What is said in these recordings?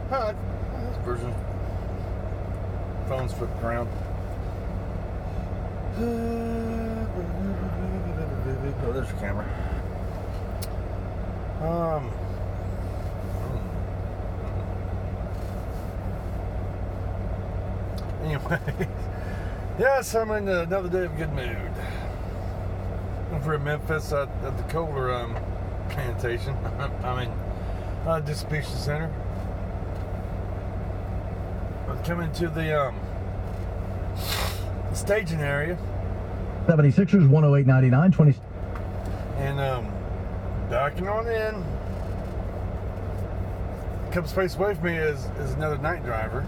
Huh, this version. Phone's flipped around. Oh, there's your camera. Anyway, yes, I'm in another day of good mood. I'm for Memphis at the Kohler plantation. I mean, distribution center. I'm coming to the staging area. 76ers 108.99 20. And backing on in. A couple spaces away from me is another night driver.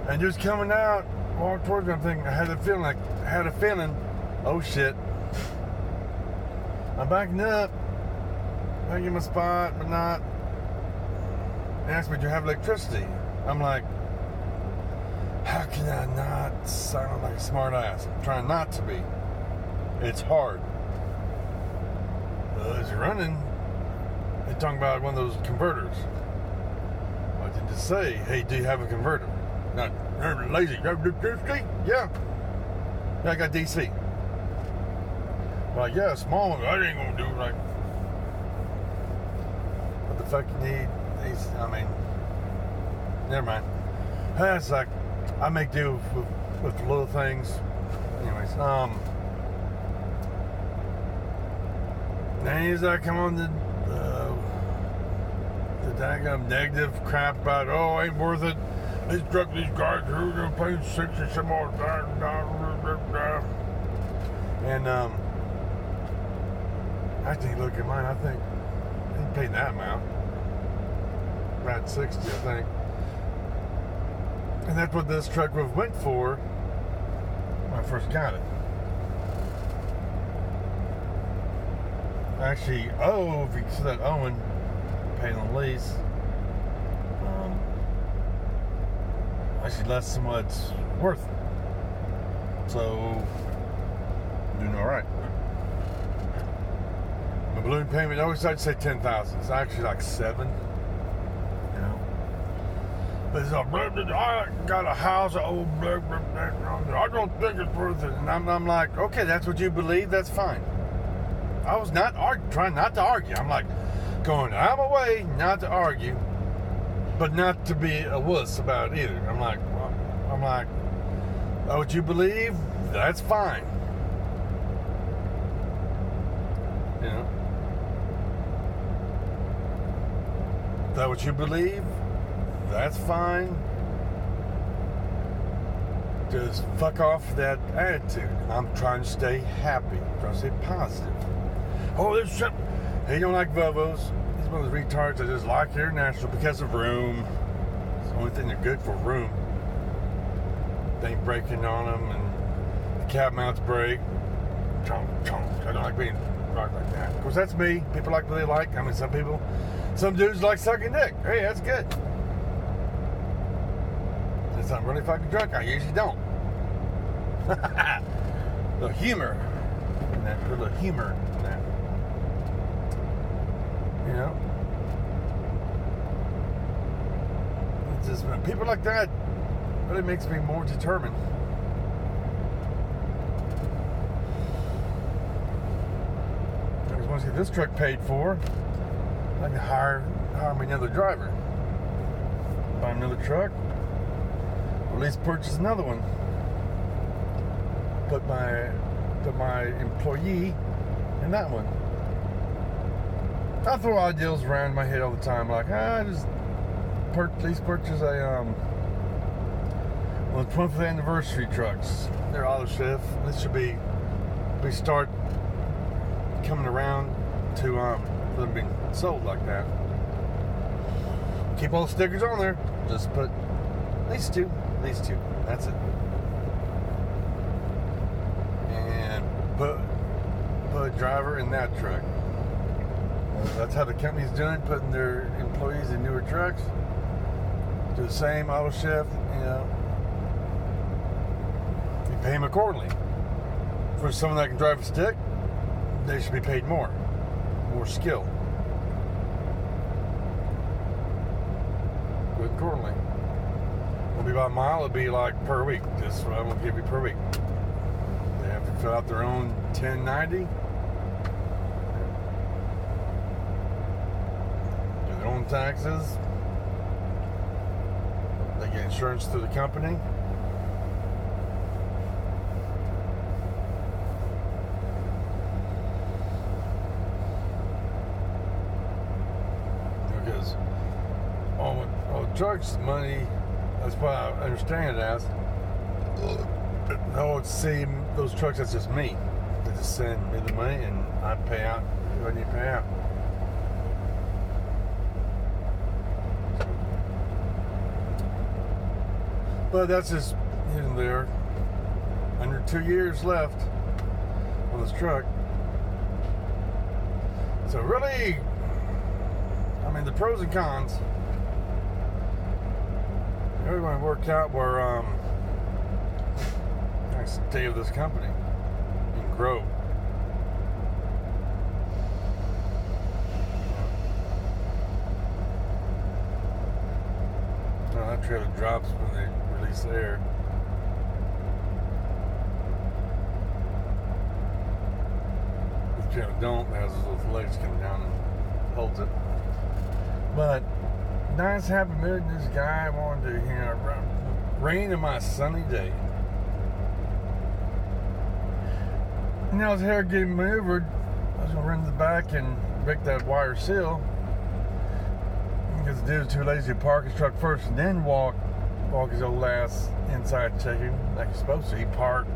And just coming out, walk towards me, I'm thinking, I had a feeling, oh shit. I'm backing up, I get my spot, but not. They asked me, do you have electricity? I'm like, how can I not sound like a smart ass? I'm trying not to be. It's hard. As you're running, they're talking about one of those converters. I didn't just say, hey, do you have a converter? Not lazy. Yeah. I got DC. Like, yeah, a small one. I ain't gonna do it. Like, what the fuck you need? I mean, never mind. That's like, I make do with little things. Anyways, then as I come on the daggum negative crap about, oh, ain't worth it. These guys who are paying 60 some more. And I think, look at mine. I think he paid that amount. About 60, I think. And that's what this truck went for when I first got it. Actually, if you see that Owen paying the lease, actually less than what it's worth. So, doing all right. My balloon payment, I always like to say 10,000. It's actually like 7. You know. But it's all, I got a house. I don't think it's worth it. And I'm like, okay, that's what you believe. That's fine. I was not trying not to argue. I'm like, going out of my way not to argue, but not to be a wuss about it either. I'm like, what you believe, that's fine. You know? Is that what you believe? That's fine. Just fuck off that attitude. I'm trying to stay happy. I'm trying to stay positive. Oh, there's something. He don't like Volvos. He's one of those retards that just like International because of room. It's the only thing they're good for, room. They ain't breaking on them, and the cab mounts break. Chomp, chomp. I don't like being rocked like that. Of course, that's me. People like what they like. I mean, some dudes like sucking dick. Hey, that's good. Since I'm really fucking drunk, I usually don't. The humor in that, little humor in that. You know? It's just, people like that really makes me more determined. Because once I get this truck paid for, I can hire me another driver. Buy another truck. Or at least purchase another one. Put my employee in that one. I throw ideas around in my head all the time, like, just at least purchase a one of the 20th anniversary trucks. They're auto shift. This should be we start coming around to them being sold like that. Keep all the stickers on there. Just put these two. That's it. And put a driver in that truck. That's how the company's doing, putting their employees in newer trucks. Do the same auto shift, you know. You pay them accordingly. For someone that can drive a stick, they should be paid more skill. accordingly. It'll be by mile, it'll be like per week. This is what I'm gonna give you per week. They have to fill out their own 1090. Do their own taxes. They get insurance through the company. Because all trucks money, that's what I understand it as. I would see those trucks as just me. They just send me the money and I pay out what I need to pay out. But that's just here and there. Under 2 years left on this truck. So really, I mean, the pros and cons. We're going to work out where I stay with this company and grow. Oh, that trailer drops when they release the air. This trailer don't. It has those legs coming down and holds it. But nice happy mood. This guy wanted to, rain in my sunny day. And I was here getting maneuvered. I was gonna run to the back and break that wire seal because the dude was too lazy to park his truck first and then walk his old ass inside checking like he's supposed to. He parked,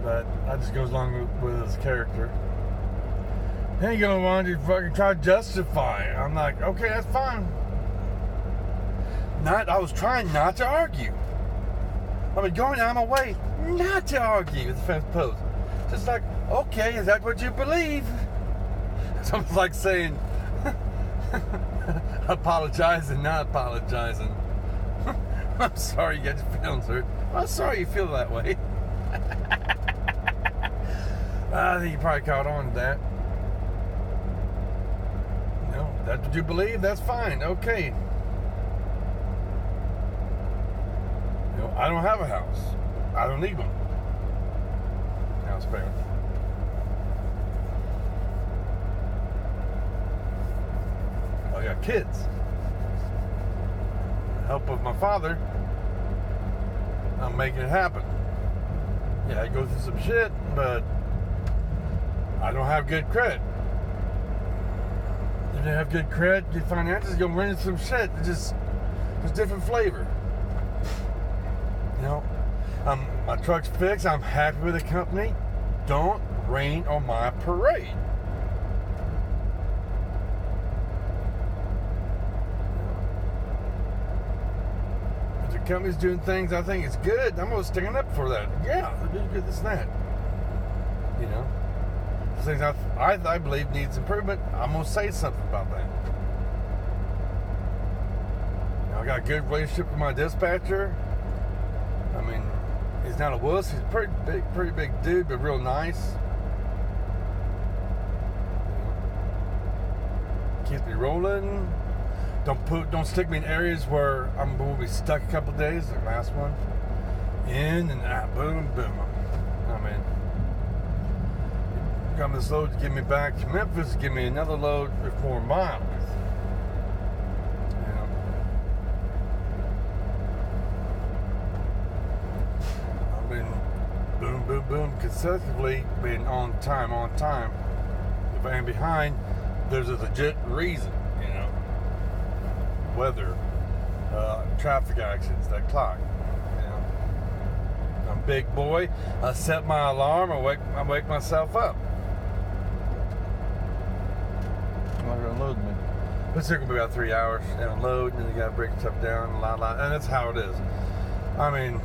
but I just goes along with his character. He ain't gonna want to fucking try to justify it. I'm like, okay, that's fine. I was trying not to argue. I mean, going out of my way not to argue with the fence post. Just like, okay, is that what you believe? It's almost like saying, apologizing, not apologizing. I'm sorry you got your feelings hurt. I'm sorry you feel that way. I think you probably caught on to that. That's what you believe, that's fine, okay. I don't have a house. I don't need one. House payment. I got kids. With the help of my father, I'm making it happen. Yeah, I go through some shit, but I don't have good credit. If you have good credit, good finances, you're gonna run into some shit. It's just different flavor. My truck's fixed. I'm happy with the company. Don't rain on my parade. If the company's doing things I think it's good, I'm gonna stand up for that. Yeah, they're doing good, this and that. Things I believe needs improvement, I'm gonna say something about that. I got a good relationship with my dispatcher. I mean, he's not a wuss. He's a pretty big dude, but real nice. Keeps me rolling. Don't stick me in areas where I'm gonna be stuck a couple days. The last one, in and out, boom, boom. I mean, got this load to get me back to Memphis. Give me another load for 4 miles. Boom, consecutively being on time. If I am behind, there's a legit reason, weather, traffic accidents, that clock. I'm a big boy. I set my alarm. I wake myself up. I'm not gonna load me. It's gonna be about 3 hours to unload, and then you gotta break stuff down, and that's how it is. I mean,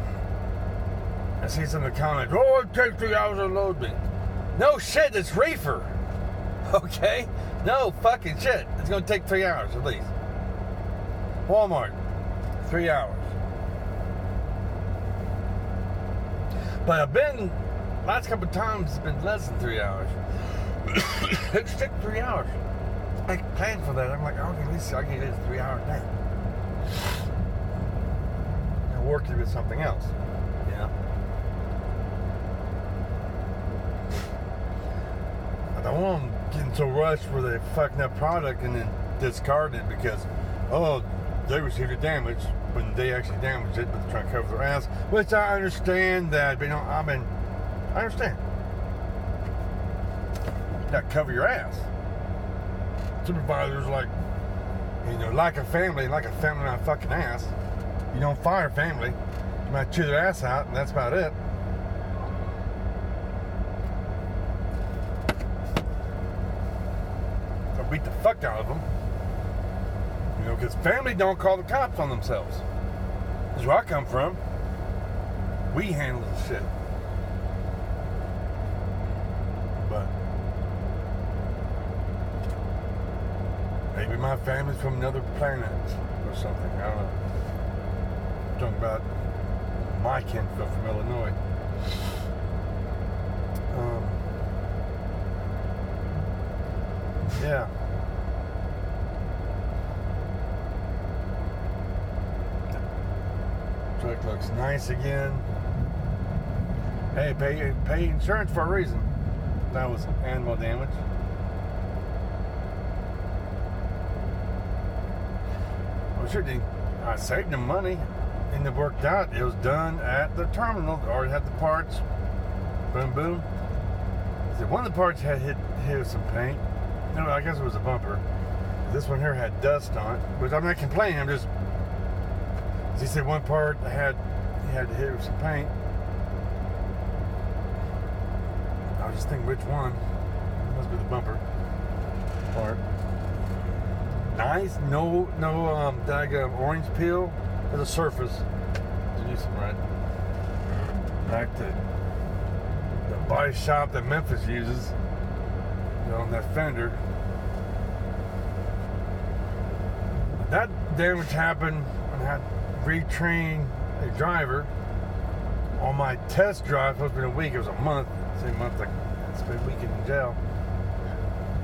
I see some of the comments, oh, it takes 3 hours to unload me. No shit, it's reefer. Okay? No fucking shit. It's gonna take 3 hours at least. Walmart, 3 hours. But I've been, last couple of times, it's been less than 3 hours. It's took 3 hours. I planned for that. I'm like, okay, at least I can get a 3-hour nap. And work it with something else. You know? I don't want them getting so rushed where they fucking up product and then discard it because, oh, they received a damage when they actually damaged it, but they're trying to cover their ass. Which I understand that, but you know, I understand. You gotta cover your ass. Supervisors like, you know, like a family on a fucking ass. You don't fire family. You might chew their ass out, and that's about it. So beat the fuck out of them. You know, because family don't call the cops on themselves. This is where I come from. We handle the shit. But maybe my family's from another planet or something. I don't know. I'm talking about my kinfolk from Illinois. Yeah. Truck looks nice again. Hey, pay insurance for a reason. That was animal damage. Well, sure did. I saved them money, and it worked out. It was done at the terminal. Already had the parts. Boom, boom. So one of the parts had hit with some paint. No, I guess it was a bumper. This one here had dust on it, which I'm not complaining. I'm just. As he said, one part he had to hit with some paint. I was just thinking which one. It must be the bumper part. Nice, no daggum orange peel to the surface. To use some right. Back to the body shop that Memphis uses. You know, on that fender. That damage happened when I had to retrain a driver on my test drive. Supposed to be a week. It was a month. Same month like I spent a week in jail.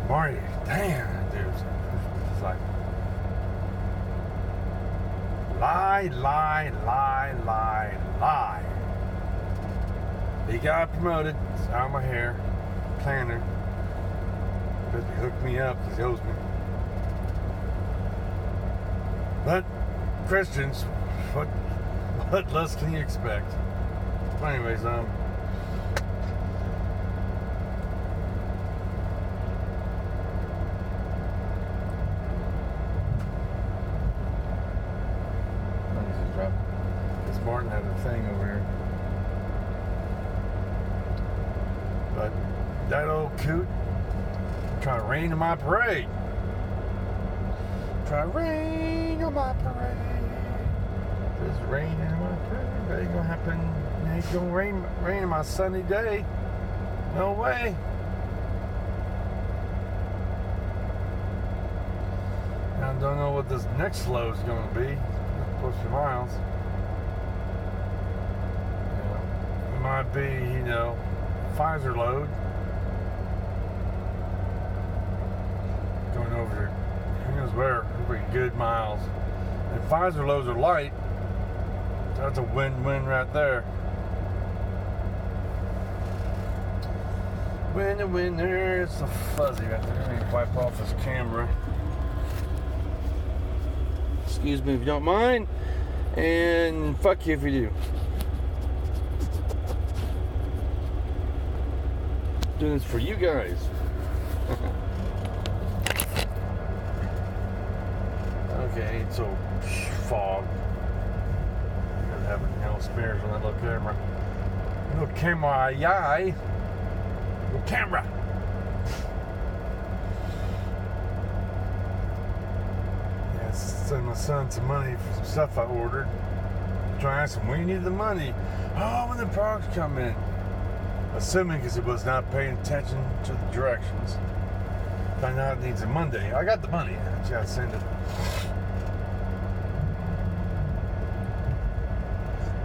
Marty, damn, dude. It's like lie. He got promoted. It's out of my hair. Planner. Because he hooked me up because he owes me. But Christians, what less can you expect? But anyways, this Martin had a thing over here. But that old coot trying to rain on my parade. Try to rain on my parade. There's rain in my parade. That ain't gonna happen. It ain't gonna rain on my sunny day. No way. I don't know what this next low is gonna be. Close to miles. It might be, you know, Pfizer load. Going over who knows where, pretty good miles. And Pfizer loads are light. So that's a win-win right there. Win there. It's so fuzzy right there. Let me wipe off this camera. Excuse me if you don't mind. And fuck you if you do. Doing this for you guys. Okay, so fog. You gotta have no spares on that little camera. Little camera, yay. Little camera. Yeah, send my son some money for some stuff I ordered. Try to ask him, when you need the money? Oh, when the products come in. Assuming because he was not paying attention to the directions. Find out it needs a Monday. I got the money. I just gotta send it.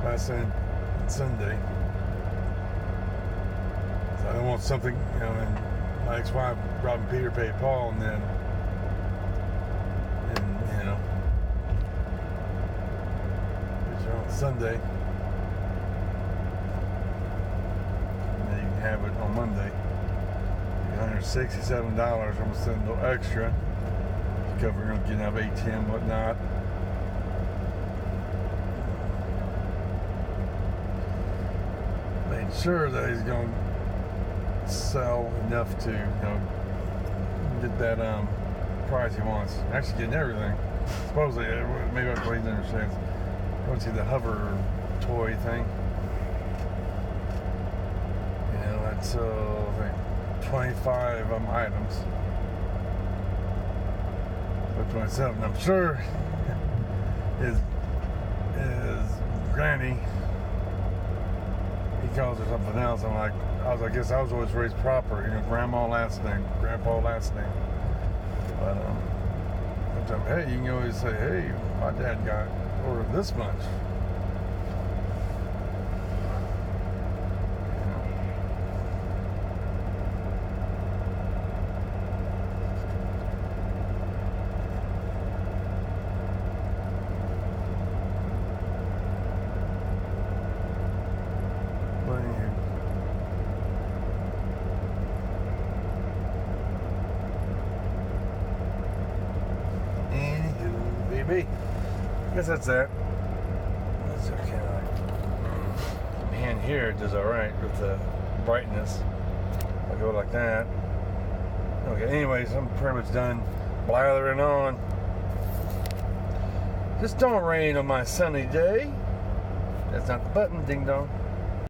I sent Sunday. So I don't want something, you know, and my ex-wife, Robin Peter, paid Paul, and then extra on Sunday. And then you can have it on Monday. $167. I'm gonna send a little extra. Covering up getting out of ATM, whatnot. Made sure that he's gonna sell enough to, get that price he wants. Actually getting everything. Supposedly, maybe that's what he understands. I want to see the hover toy thing. That's I think 25 items. So 27. I'm sure his granny, he calls her something else. I guess I was always raised proper, grandma last name, grandpa last name. But sometimes, hey, you can always say, hey, my dad got ordered this much. I guess that's that. That's okay. Man, here it does alright with the brightness. I go like that. Okay, anyways, I'm pretty much done blathering on. Just don't rain on my sunny day. That's not the button, ding dong.